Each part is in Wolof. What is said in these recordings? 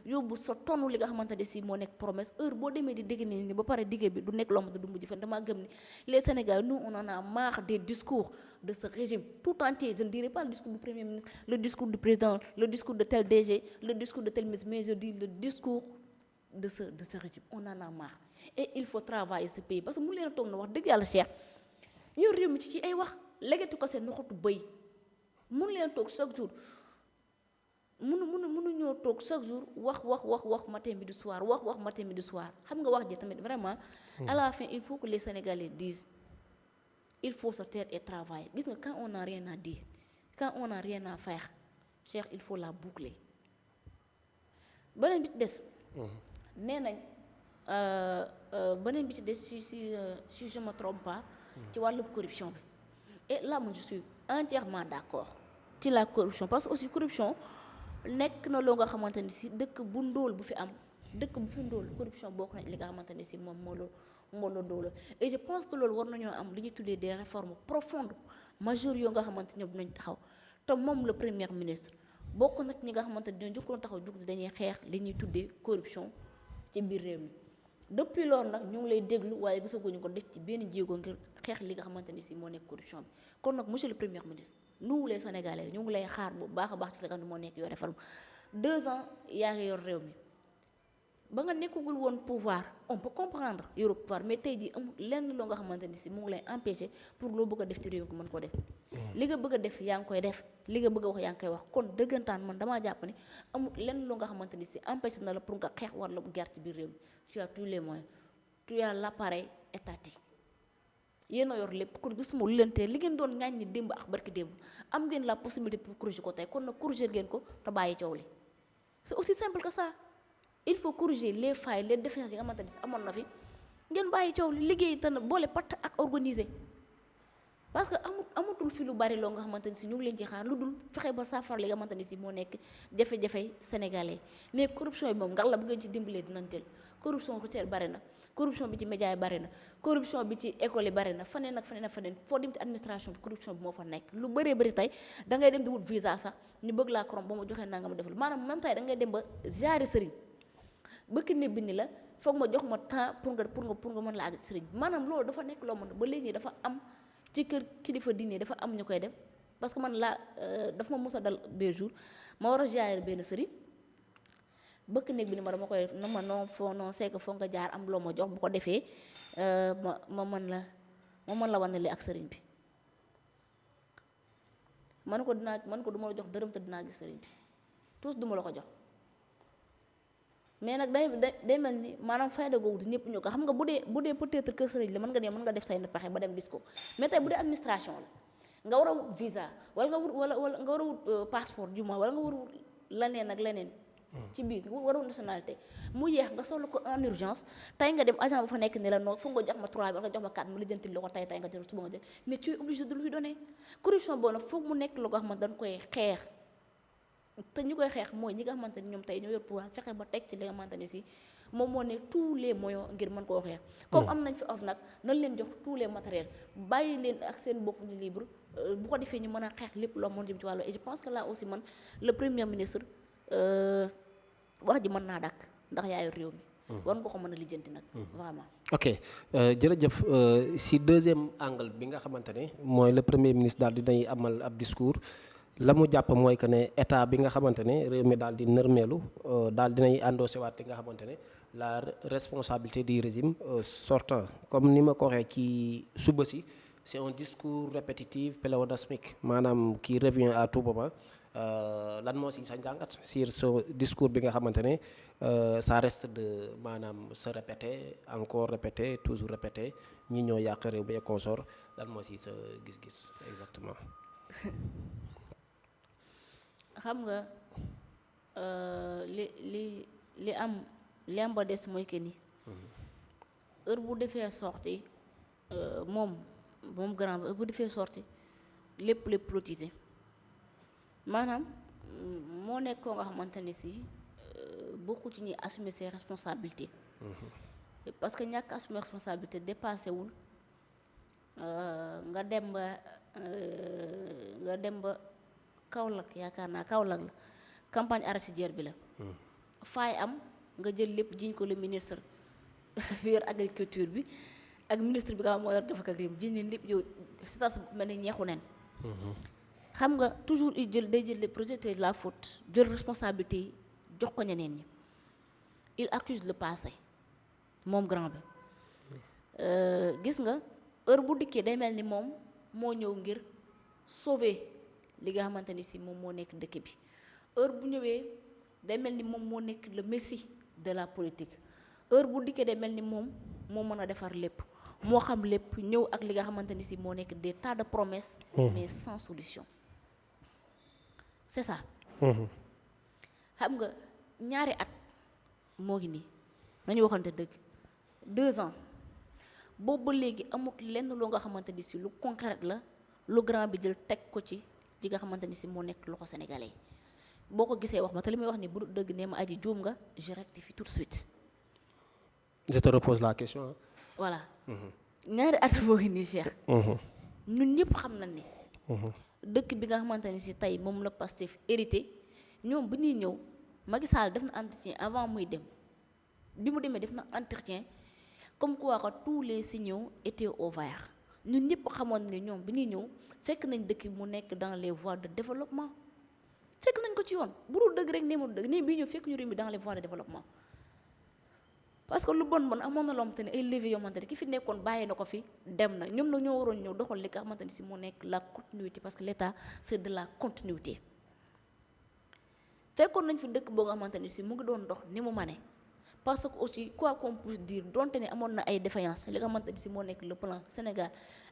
yóbbu sa tonnu li nga xamante ne si moo nekk promesse heure boo demee di dégg ni ba pare digge bi du nekk loo xamante du mujj fen damaa gëm ni les Sénégalais nous on en a marre des discours de ce régime tout entier je ne dirais pas le discours du premier ministre le discours du président le discours de tel DG le discours de tel ministre mais je dis le discours de ce régime on en a marre et il faut travailler ce pays parce que mu leen a toog na wax dëgg yàlla Cheikh yow réew mi ci ay wax légetu ko seen noxatu bëy mun leen toog chaque jour mënu ñoo toog chaque jour wax matin midi soir wax matin midi soir xam nga wax ji tamit vraiment à la fin il faut que les Sénégalais disent il faut se taire et travailler gis nga quand on n'a rien à dire quand on n'a rien à faire Cheikh il faut la boucler beneen bi ci des nee nañ beneen bi ci des si je me trompe pas ci wàllu corruption bi et là moi je suis entièrement d'accord ci la corruption parce que aussi corruption nekk na loo nga xamante ni si dëkk bu ndóol bu fi am dëkk bu fi ndóol corruption bokk na li nga xamante ni si moom moo la ndóola et je pense que loolu war nañoo am li ñuy tuddee des réformes profondes majeures yoo nga xamante ñoom dinañ taxaw te moom le premier ministre bokk na ci ñi nga xamante ni dañoo jëkkoon taxaw jug dañuy xeex li ñuy tuddee corruption ci biir réew mi depuis loolu nag ñu ngi lay déglu waaye gisaguñu ko def ci benn jéego ngir xeex li nga xamante ni si moo nekk corruption bi kon nag monsieur le premier ministre nous les Sénégalais ñu ngi lay xaar bu baax a baax ci li nga xam ne moo nekk yoo réforme 2 ans yaa ngi yor réew mi ba nga nekkagul woon pouvoir on peut comprendre yor pouvoir mais tey jii amul lenn loo nga xamante ni si mu ngi lay empêcher pour loo bëgg a def ci réew mi mën koo def li nga bëgg a def yaa ngi koy def li nga bëgg a wax yaa ngi koy wax kon dëggantaan man damaa jàpp ni amul lenn loo nga xamante ni si empêché na la pour nga xeex war la bu guerre ci biir réew mi tu as tous les moyens tu as l'appareil étatique yéen a yor lépp kon gisuma lu leen tee li ngeen doon ŋaañ ni démb ak barki démb am ngeen la possibilité pour corriger ko tey kon nag corriger ngeen ko te bàyyi coow li c'est aussi simple que ça il faut corriger les failles les défaillances yi nga xamante ni si amoon na fi ngeen bàyyi coow li liggéey te boole patt ak organiser parce que amatul fi lu bari loo nga xamante ni si ñu ngi leen ci xaar lu dul fexe ba saafara li nga xamante ni si moo nekk jafe-jafe sénégalais mais corruption yi moom ngax la bu ngeen ci dimbalee dinañ teel corruption routière bari na corruption bi ci média yi bari na corruption bi ci école yi bari na faneen ak faneen ak faneen foo dem ci administration bi corruption bi moo fa nekk lu bëree bëri tey da ngay dem di wut visa sax ñu bëgg laa korom ba ma joxee nanga ma defal maanaam même tey da ngay dem ba ziari sëriñ bëkk ne bi ni la foog ma jox ma temps pour nga mën la àgg sëriñ maanaam loolu dafa nekk loo mën ba léegi dafa am ci kër kilifa diine dafa am ñu koy def parce que man la dafa ma mos a dal benn jour ma war a ziari benn sëriñ bëkk néeg bi ni ma dama koy def na ma non foo non c'est que foo nga jaar am loo ma jox bu ko defee ma mën la wanale ak sëriñ bi man ko du ma la jox dërëm te dinaa gis sëriñ bi tous du ma la ko jox mais nag day mel ni maanaam fayda googu di ñëpp ñu ko xam nga bu dee peut-être que sëriñ la mën nga def say pexe ba dem gis ko mais tey bu dee administration la nga war a wut visa wala nga war a wut passeport du moins wala nga war a wut leneen ak leneen ci biir war a wut nationalité mu yeex nga soxla ko en urgence tey nga dem agent ba fa nekk ne la noonu foog nga jox ma 3 bi wala nga jox ma 4 ma lijjantil la ko tey nga jël suba nga jël mais tu es obligé de lui donner corruption boobu nag foog mu nekk la ko xamante dañ koy xeex te ñu koy xeex mooy ñi nga xamante ni ñoom tey ñoo yor pouvoir fexe ba teg ci li nga xamante ni si moom moo ne tous les moyens ngir mën koo xeex comme am nañ fi of nag nañ leen jox tous les matériels bàyyi leen ak seen bopp ñu libre bu ko defee ñu mën a xeex lépp loo mën jëm ci wàllu et je pense que là aussi man le premier ministre wax ji mën naa dàkk ndax yaayu réew mi war nga ko mën a lijjanti nag vraiment ok jërëjëf si deuxième angle bi nga xamante ne mooy le premier ministre daal dinay amal ab discours la mu jàpp mooy que ne état bi nga xamante ne réew mi daal di nërmeelu daal dinay endossé waat li nga xamante ne la responsabilité du régime sortant comme ni ma ko waxee ci suba si c'est un discours répétitif pléonasmique maanaam qui revient à tout moment lan moo si sa njàngat sur ce discours bi nga xamante ne ça reste de maanaam se répéter encore répéter toujours répéter ñi ñoo yàq réew bi et consort lan moo si sa gis-gis exactement xam nga li am ba des mooy que ni heure bu defee sorti moom grand heure bu defee sorti lépp politisé maanaam moo nekk koo nga xamante ne si bokku ci ñuy assumer ses responsabilités parce que ñàkk assumer responsabilité dépassé wul nga dem ba Kaolack yaakaar naa Kaolack la campagne arachidière bi la faay am nga jël lépp jiñ ko le ministre bi yor agriculture bi ak ministre bi nga xam moo yor dafa ak réew jiñ leen lépp yow c'est mel ni ñeexu nen xam nga toujours day jël les projets de la faute jël responsabilité yi jox ko ñeneen ñi il accuse le passé moom grand bi gis nga heure bu dikkee day mel ni moom moo ñëw ngir sauver li nga xamante ni si moom moo nekk dëkk bi heure bu ñëwee day mel ni moom moo nekk le messie de la politique heure bu dikkee day mel ni moom moo mën a defar lépp moo xam lépp ñëw ak li nga xamante ni si moo nekk des tas de promesses mais sans solution c'est ça xam nga ñaari at moo ngi nii nañu waxante dëgg 2 ans boobu ba léegi amut lenn loo nga xamante ni si lu concret la lu grand bi jël teg ko ci li nga xamante ni si moo nekk loxo sénégalais boo ko gisee wax ma te li muy wax ni bu dëgg nee ma aji juum nga je rectifie tout de suite. je te repose la question. voilà. ñaari at moo ngi nii Cheikh. ñun ñëpp xam nañ ne. dëkk bi nga xamante ni si tey moom la Pastef hérité ñoom bu ñuy ñëw Macky Sall def na entretien avant muy dem bi mu demee def na entretien comme quoi que tous les signaux étaient au vert ñun ñëpp xamoon ne ñoom bi ñuy ñëw fekk nañ dëkk bi mu nekk dans les voies de développement fekk nañ ko ci yoon bu dul dëgg rek nee mu dëgg nii bii ñëw fekk ñu réew mi dans les voies de développement parce que lu bon amoon na loo xamante ne ay leviers yoo xamante ne ki fi nekkoon bàyyi na ko fi dem na ñoom nag ñoo waroon ñëw doxal li nga xamante ni si moo nekk la continuité parce que l'État c'est de la continuité fekkoon nañ fi dëkk boo nga xamante ni si mu ngi doon dox ni mu mane parce que aussi quoi qu'on puisse dire donte ne amoon na ay défaillances li nga xamante ni si moo nekk le plan Sénégal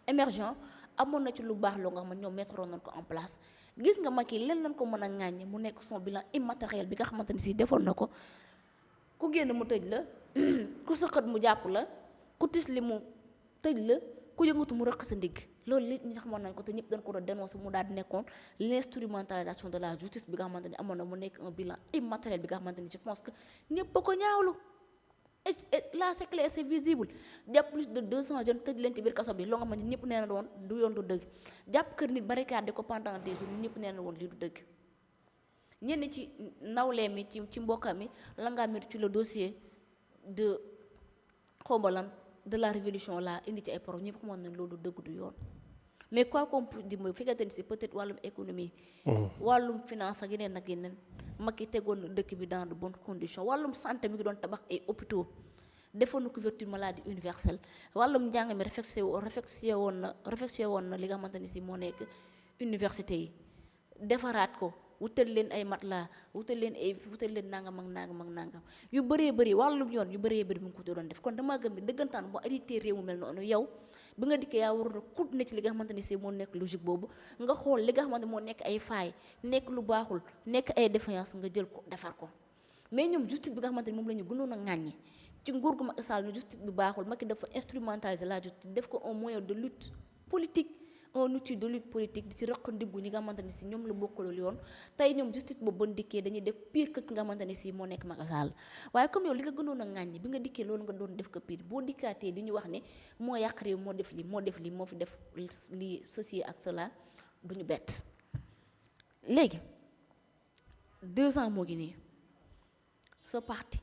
émergent amoon na ci lu baax loo nga xam ne ñoom mettroon nañ ko en place gis nga Macky leen lañ ko mën a ŋàññi mu nekk son bilan immatériel bi nga xamante ni si defoon na ko ku génn mu tëj la ku sëqat mu jàpp la ku tis li mu tëj la ku yëngatu mu rëq sa ndigg loolu li ñu xamoon nañ ko te ñëpp dañ ko doon dénoncer mu daal di nekkoon l'instrumentalisation de la justice bi nga xamante ni amoon na mu nekk un bilan immatériel bi nga xamante ni je pense que ñëpp a ko ñaawlu et là c'est clair c'est visible jàpp plus de 200 jeunes tëj leen ci biir kaso bi loo nga xamante ni ñëpp nee na woon du yoon du dëgg jàpp kër nit barricade ko pendant des jours ñëpp nee na woon lii du dëgg ñenn ci nawleem mi ci mbokkam mi la ngaa métti ci le dossier de xombalan de la révolution là indi ci ay problème ñëpp xamoon nañ loolu dëgg du yoon mais quoi qu'on puisse dire mooy fekkante ni si peut-être wàllum économie wàllum finance ak yeneen Macky tegoon na dëkk bi dans de bonnes conditions wàllum santé mi ngi doon tabax ay hôpitaux defoon na couverture maladie universelle wàllum njàng mi réfectionné woon na li nga xamante ni si moo nekk université yi defaraat ko wutal leen ay matelas wutal leen nangam ak nangam yu bëree bëri wàllum yoon yu bëree bëri mu ngi ko doon def kon damaa gëm ni dëggantaan boo arrêté réew mu mel noonu yow bi nga dikkee yaa waroon a continuer ci li nga xamante ni si moo nekk logique boobu nga xool li nga xamante moo nekk ay failles nekk lu baaxul nekk ay défaillances nga jël ko defar ko mais ñoom justice bi nga xamante ni moom la ñu gënoon a ŋàññi ci nguur gu Macky Sall ñu justice bi baaxul Macky dafa instrumentaliser la justice def ko un moyen de lutte politique un outil de lutte politique di ci rëq ndiggu ñi nga xamante ni si ñoom la bokkalool yoon tey ñoom justice boobu bon dikkee dañuy def pire que ki nga xamante ni si moo nekk Macky Sall waaye comme yow li nga gënoon a ŋàññi bi nga dikkee loolu nga doon def ko pire boo dikkaatee di ñu wax ne moo yàq réew moo def lii moo fi def lii ceci ak cela du ñu bett léegi 2 ans moo ngi nii sa parti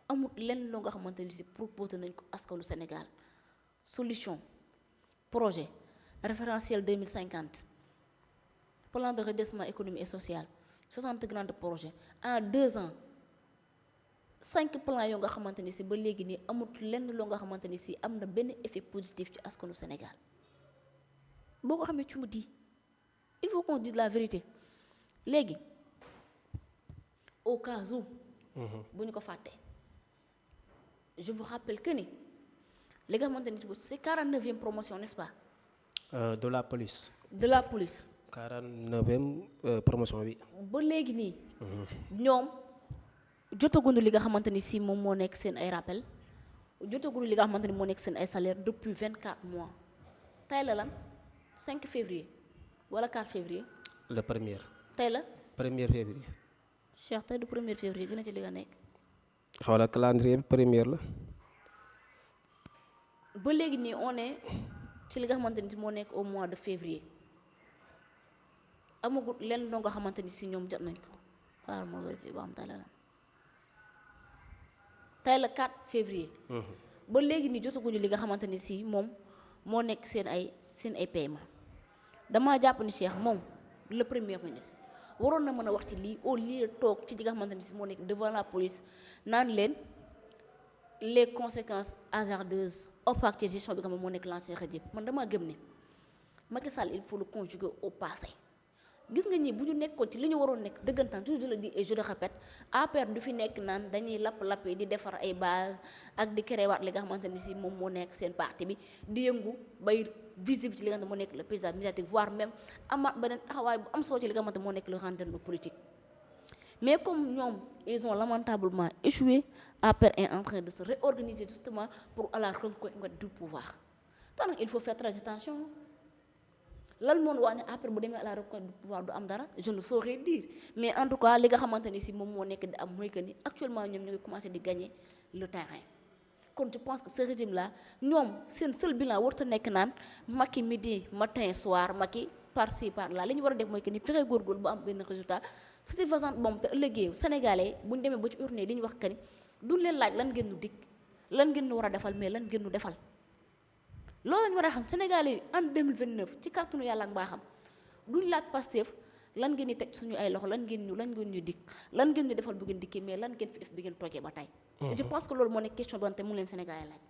amul lenn loo nga xamante ni si proposé nañ ko askanu Sénégal solution projet référentiel 2050 plan de redressement économique et social 60 grands projets en 2 ans 5 plans yoo nga xamante ni si ba léegi nii amut lenn loo nga xamante ni si am na benn effet positif ci askanu Sénégal boo ko xamee tu me dis il faut qu'on dise la vérité léegi au cas où bu ñu ko fàtte je vous rappelle que ni li nga xamante ni c'est 49e promotion n'est-ce pas de la police. 49e promotion bi. ba léegi nii. ñoom jotaguñu li nga xamante ni si moom moo nekk seen ay rappel jotaguñu li nga xamante ni moo nekk seen ay salaire depuis 24 mois tey la lan 5 février wala 4 février. le premier. tey la. 1er février. Cheikh tey du 1er février gën a ci li nga nekk. xawla calendrier bi première la. ba léegi nii on est ci li nga xamante ni moo nekk au mois de février amagut lenn loo nga xamante ni si ñoom jot nañ ko xaaral moo vérifié ba xam tey la lan tey la 4 février. ba léegi ni jotaguñu li nga xamante ni si moom moo nekk seen ay paiement damaa jàpp ni Cheikh moom le premier ministre waroon na mën a wax ci lii au lieu toog ci li nga xamante ni si moo nekk devant la police naan leen les conséquences hasardeuses opaques ci gestion bi nga xam ne moo nekk l'ancien régime man damaa gëm ne Macky Sall il faut le conjuguer au passé. gis nga ñi bu ñu nekkoon ci li ñu waroon nekk dëggantaan toujours je le dis et je le répète APR du fi nekk naan dañuy lapp-lapp yi di defar ay base ak di créer waat li nga xamante ni si moom moo nekk seen parti bi di yëngu bay visible ci li nga xamante moo nekk le paysage médiatique voire même amaat beneen taxawaay bu am solo ci li nga xamante moo nekk le rendernement politique. mais comme ñoom ils ont lamentablement échoué APR est en train de se réorganiser justement pour à la reconquête du pouvoir donc il faut faire très attention. lan moon wax ne après bu demee à la reconquête du pouvoir du am dara je ne saurais dire mais en tout cas li nga xamante ni si moom moo nekk di am mooy que ni actuellement ñoom ñu ngi commencé di gagner le terrain kon je pense que ce régime là ñoom seen seul bilan warut a nekk naan Macky midi matin soir Macky par ci par là li ñu war a def mooy que ni fexe góorgóorlu ba am benn résultat satisfaisant moom te ëllëgee Sénégalais bu ñu demee ba ci urne li ñu wax que ni duñ leen laaj lan ngeen nu dig lan ngeen nu war a defal mais lan ngeen nu defal. loolu lañu war a xam Sénégalais yi en 2029 ci kàttanu yàlla ak mbaaxam duñ laaj Pastef lan ngeen di teg suñu ay loxo lan ngeen ñu dig lan ngeen ñu defal bu ngeen dikkee mais lan ngeen fi def bi ngeen toogee ba tey. je pense que loolu moo nekk question doonte mu ngi leen Sénégalais laaj.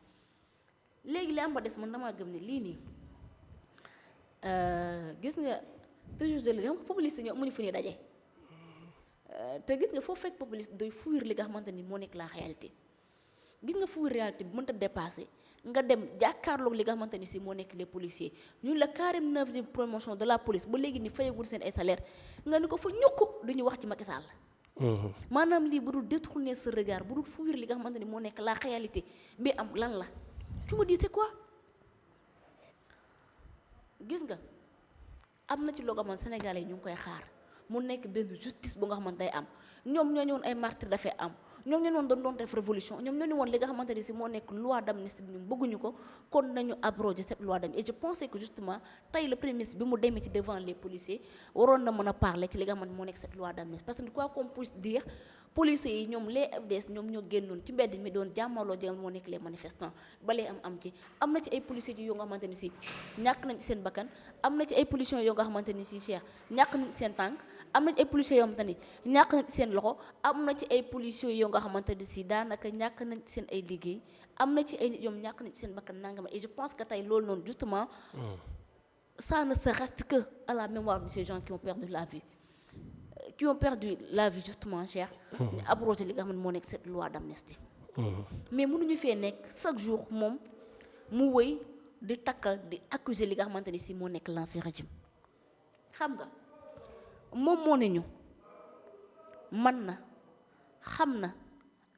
léegi li am ba des man damaa gëm ne lii nii gis nga toujours de xam nga populiste ñoo amuñu fu ñuy daje te gis nga foo fekk populiste doy fuir li nga xamante ni moo nekk la réalité gis nga fuir réalité bi mënta dépasser. nga dem jàkkaarloog li nga xamante ni si moo nekk les policiers ñun la 49e promotion de la police ba léegi ni fayagul seen ay salaire nga ni ko fa ñukk duñu wax ci Macky Sall. maanaam lii bu dul détourner ce regard bu dul fuir li nga xamante ni moo nekk la réalité bi am lan la tu me dis c'est quoi. gis nga am na ci loo xamante Sénégalais yi ñu ngi koy xaar mu nekk benn justice bu nga xamante day am ñoom ñoo ñëwoon ay martyrs dafay am. ñoom ñoo woon doon def révolution ñoom ñoo ni woon li nga xamante ni si moo nekk loi d'amnistie bi ñu bëgguñu ko kon nañu abroger cette loi d'amnistie et je pensais que justement tey le premier ministre bi mu demee ci devant les policiers waroon na mën a parler ci li nga xamante moo nekk cette loi d'amnistie parce que quoi qu'on puisse dire policiers yi ñoom les FDS ñoom ñoo génnoon ci mbedd mi doon jàmmaloo jëm moo nekk les manifestants balee am na ci ay policiers yoo nga xamante ni si ñàkk nañ ci seen bakkan am na ci ay policiers yoo nga xamante ni si Cheikh ñàkk nañ ci seen tànk am na ci ay policiers yoo xamante ni ñàkk nañ ci seen loxo am na ci ay policiers yoo nga xamante ni si daanaka ñàkk nañ ci seen ay liggéey am na ci ay nit ñoom ñàkk nañ ci seen bakkan nangama et je pense que tey loolu noonu justement ça ne se reste que à la mémoire de ces gens qui ont perdu la vie justement cher ñu abrogé li nga xam ne moo nekk cette loi d'amnistie mais mënuñu fee nekk chaque jour moom mu wëy di takkal di accuser li nga xamante ni si moo nekk l'ancien régime xam nga moom moo ne ñu man na xam na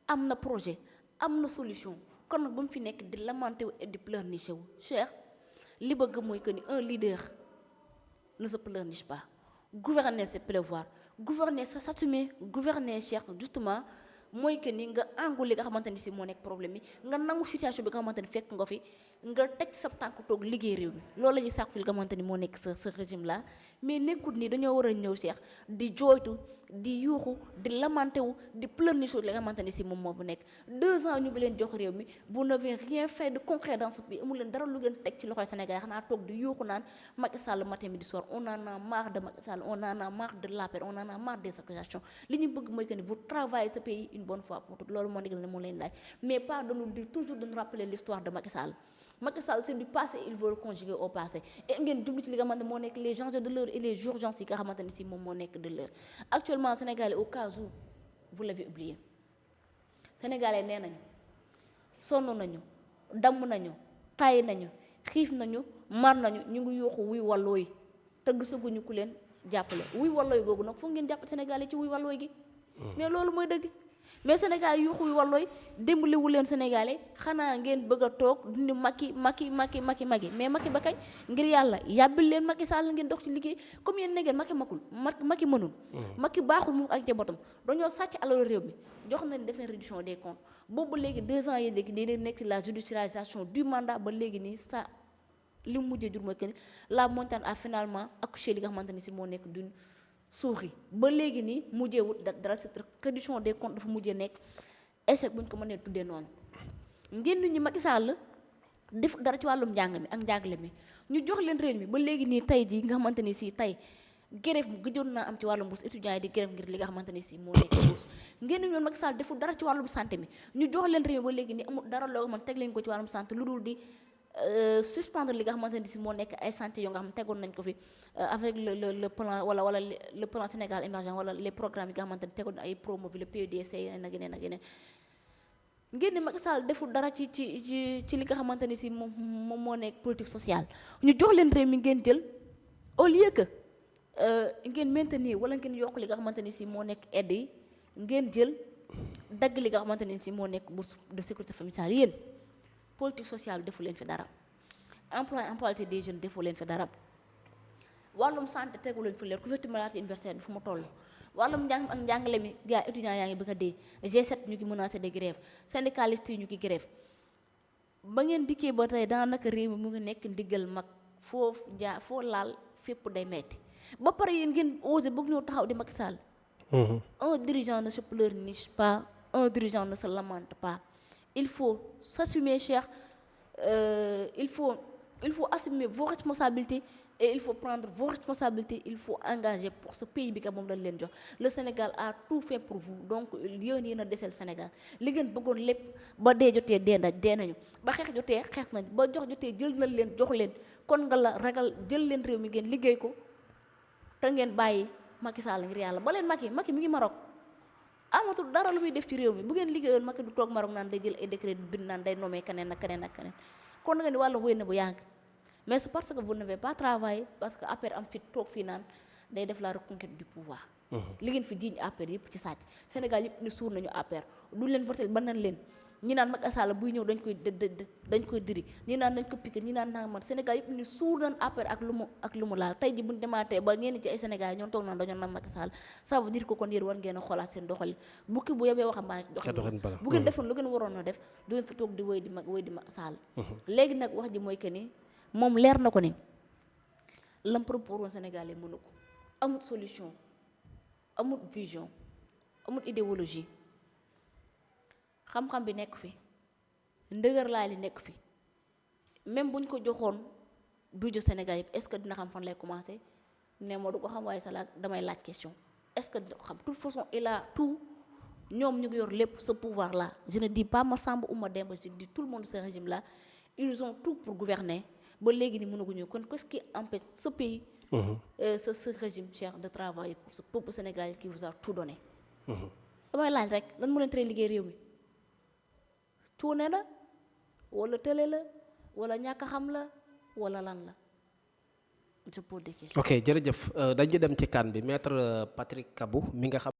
am na projet am na solution kon nag ba mu fi nekk di lamenter wu et di pleurnicher wu cher li bëgg mooy que ni un leader ne se pleurniche pas gouverner c'est pleuvoir gouverner c'est s'assumer gouverner cher justement mooy que ni nga àngu li nga xamante ni si moo nekk problème yi nga nangu situation bi nga xamante ni fekk nga fi nga teg sa tànk toog liggéey réew mi loolu la ñuy sàkku li nga xamante ni moo nekk sa régime là mais nekkut ni dañoo war a ñëw Cheikh di jooytu di yuuxu di lamenté wu di pleurnicher li nga xamante ni si moom moo bu nekk 2 ans ñu ngi leen jox réew mi vous n'avez rien fait de concret dans ce pays amul leen dara lu ngeen teg ci loxoy Sénégal xanaa toog di yuuxu naan Macky Sall matin midi soir on en a marre de Macky Sall on en a marre de l'APR on en a marre des accusations li ñu bëgg mooy que ni vous travaillez ce pays une bonne fois pour toutes loolu moo nekk ne moo leen laaj mais pas de nous dire toujours de nous rappeler l'histoire de Macky Sall. Macky Sall c'est du passé il veut le conjuguer au passé et ngeen jublu ci li nga xamante moo nekk les enjeux de l'heure et les urgences yi nga xamante ni si moom moo nekk de l'heure actuellement Sénégalais au cas où vous l'avez oublié Sénégalais nee nañu sonn nañu damm nañu tay nañu xiif nañu mar nañu ñu ngi yuuxu wuy wallooy te gisaguñu ku leen jàppale wuy wallooy googu nag foog ngeen jàppale Sénégalais ci wuy wallooy gi mais loolu mooy dëgg mais Sénégal yuuxu wuy wallooy dimbaliwu leen Sénégalais xanaa ngeen bëgg a toog dindi Macky mais Macky ba kañ ngir yàlla yàbbil leen Macky Sall ngeen dox ci liggéey comme yéen ne ngeen Macky mënul Macky baaxul mu ak njabootam dañoo sàcc alalu réew mi jox nañ def leen réduction des comptes boobu léegi 2 ans yi léegi dañuy nekk la judiciarisation du mandat ba léegi nii ça li mu mujjee jur mooy que la montagne a finalement accouché li nga xamante ni si moo nekk d'une souris ba léegi nii mujjee wut dara cette réduction des comptes dafa mujjee nekk échec bu ñu ko mënee tuddee noonu. ngeen nit ñi Macky Sall def dara ci wàllum njàng mi ak njàngale mi ñu jox leen réew mi ba léegi nii tey jii nga xamante ni si tey grève gëjoon naa am ci wàllum bourse étudiants yi di grève ngir li nga xamante ni si moo nekk bourse ngeen ñoon Macky Sall deful dara ci wàllum santé mi ñu jox leen réew mi ba léegi nii amul dara loo xamante teg leen ko ci wàllum santé lu dul di suspendre li nga xamante ni si moo nekk ay santé yoo nga xam tegoon nañ ko fi avec le plan wala le plan Sénégal émergent wala les programmes yi nga xamante ni tegoon ay Promovilles le PUDC yeneen ak yeneen ak yeneen ngeen ni Macky Sall deful dara ci li nga xamante ni si moom moo nekk politique sociale ñu jox leen réew mi ngeen jël au lieu que ngeen maintenir wala ngeen yokk li nga xamante ni si moo nekk aide yi ngeen jël dagg li nga xamante ni si moo nekk bourse de sécurité familiale yéen politique sociale defu leen fi dara employabilité des jeunes defu leen fi dara wàllum santé tegu leen fi leer couverture maladie universelle bi fu mu toll wàllum njàng ak njàngale mi gars étudiants yaa ngi bëgg a dee G7 ñu ngi menacé de grève syndicalistes yi ñu ngi grève ba ngeen dikkee ba tey daanaka réew mi mu ngi nekk ndiggal mag foo laal fépp day metti ba pare yéen ngeen osé bëgg ñoo taxaw di Macky Sall. Un dirigeant ne se pleurniche pas, un dirigeant ne se lamente pas. Il faut s'assumer, cher. Il faut assumer vos responsabilités et il faut prendre vos responsabilités. Il faut engager pour ce pays bi ka moom lañ leen jox. Le Sénégal a tout fait pour vous donc yéen a deseel Sénégal li ngeen bëggoon lépp ba dee jotee dee nañu ba xeex jotee xeex nañ ba jox jotee jël nañ leen jox leen kon nga la ragal jël leen réew mi ngeen liggéey ko te ngeen bàyyi Macky Sall ngir yàlla ba leen Macky mi ngi Maroc amatul dara lu muy def ci réew mi bu ngeen liggéeyoon Macky du toog Maroc naan day jël ay décret bind naan day nommé keneen ak keneen ak keneen kon nga ni wàllu wéy na bu yàgg mais c'est parce que vous n'avez pas travaillé parce que APR am fit toog fii naan day def la reconquête du pouvoir li ngeen fi jiiñ APR yëpp ci sàcc Sénégal yëpp ni suur nañu APR duñ leen voté ba nañ leen ñi naan Macky Sall buy ñëw dañ koy diri ñi naan dañ ko piqué ñi naan man Sénégal yëpp ni suur nañ APR ak lu mu laal tey ji buñ demaatee ba ñenn ci ay Sénégal ñoom toog naan dañoo naan Macky Sall ça veut dire que kon yéen war ngeen a xoolaat seen doxalin bukki bu yebee waxambaane doxalin bu ngeen defoon lu ngeen waroon a def du ngeen fi toog di wéy di Macky Sall léegi nag wax ji mooy que ni moom leer na ko ni lam propos woon Sénégal yi mënu ko amul solution amul vision amul idéologie xam-xam bi nekk fi ndëgër laay li nekk fi même buñ ko joxoon budget Sénégal yëpp est-ce que dina xam fan lay commencer ne moo du ko xam waaye sa damay laaj question est-ce que dina ko xam de toute façon il a tout ñoom ñu ngi yor lépp ce pouvoir là je ne dis pas Massamba ou Mademba je dis tout le monde ce régime là ils ont tout pour gouverner ba léegi ni mënaguñu kon qu'est-ce qui empêche ce pays ce régime cher de travailler pour ce peuple sénégalais qui vous a tout donné damay laaj rek lan mu leen tere liggéey réew mi tuune la wala tële la wala ñàkk xam la wala lan la je pose des questions. ok jërëjëf dañu dem ci kan bi maître Patrick Kabou mi nga xam